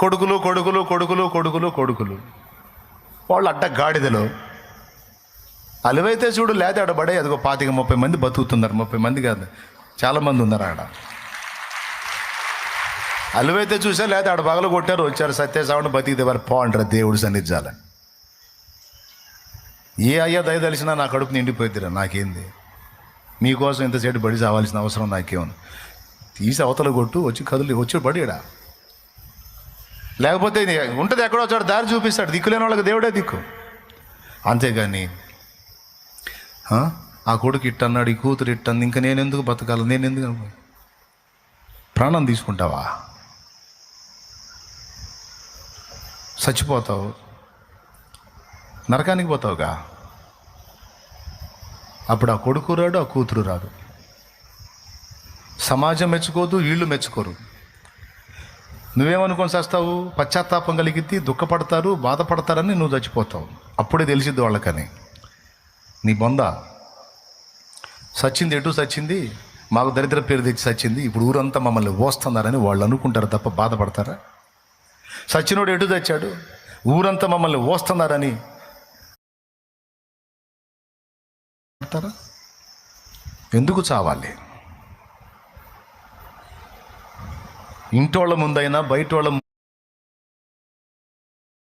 కొడుకులు కొడుకులు కొడుకులు కొడుకులు కొడుకులు వాళ్ళు అడ్డ గాడిదలు. అలివైతే చూడు, లేతే ఆడబడే అదిగో 25-30 మంది బతుకుతున్నారు. 30 మంది కాదు, చాలామంది ఉన్నారు ఆడ. అలివైతే చూసా, లేతే ఆడ పగలు కొట్టారు, వచ్చారు, సత్యసావుని బతికితే వారు అంటారు దేవుడు సన్నిధించాలి. ఏ అయ్యా దయ తెలిసినా నా కడుపు నిండిపోయిద్దిరా, నాకేంది, మీకోసం ఇంతసేపు బడి చావాల్సిన అవసరం నాకేమని. తీసి అవతల కొట్టు, వచ్చి కదులు, వచ్చి బడిడా. లేకపోతే ఉంటుంది ఎక్కడో చోట దారి చూపిస్తాడు. దిక్కులేని వాళ్ళకి దేవుడే దిక్కు. అంతేగాని ఆ కొడుకు ఇట్టన్నాడు, ఈ కూతురు ఇట్టంది, ఇంకా నేను ఎందుకు బతకాలి, నేను ఎందుకు ప్రాణం తీసుకుంటావా? చచ్చిపోతావు, నరకానికి పోతావుగా. అప్పుడు ఆ కొడుకు రాడు, ఆ కూతురు రాదు. సమాజం మెచ్చుకోదు, వీళ్ళు మెచ్చుకోరు. నువ్వేమనుకొని చేస్తావు? పశ్చాత్తాపం కలిగిద్ది, దుఃఖపడతారు, బాధపడతారని నువ్వు చచ్చిపోతావు. అప్పుడే తెలిసిద్ది వాళ్ళకని. నీ బొంద సచ్చింది, ఎటు సచ్చింది, మాకు దరిద్ర పేరు తెచ్చి సచ్చింది, ఇప్పుడు ఊరంతా మమ్మల్ని ఓస్తున్నారని వాళ్ళు అనుకుంటారు తప్ప బాధపడతారా? సచ్చినోడు ఎటు తెచ్చాడు, ఊరంతా మమ్మల్ని ఓస్తున్నారని ఎందుకు చావాలి? ఇంటోళ్ళ ముందైనా బయట వాళ్ళ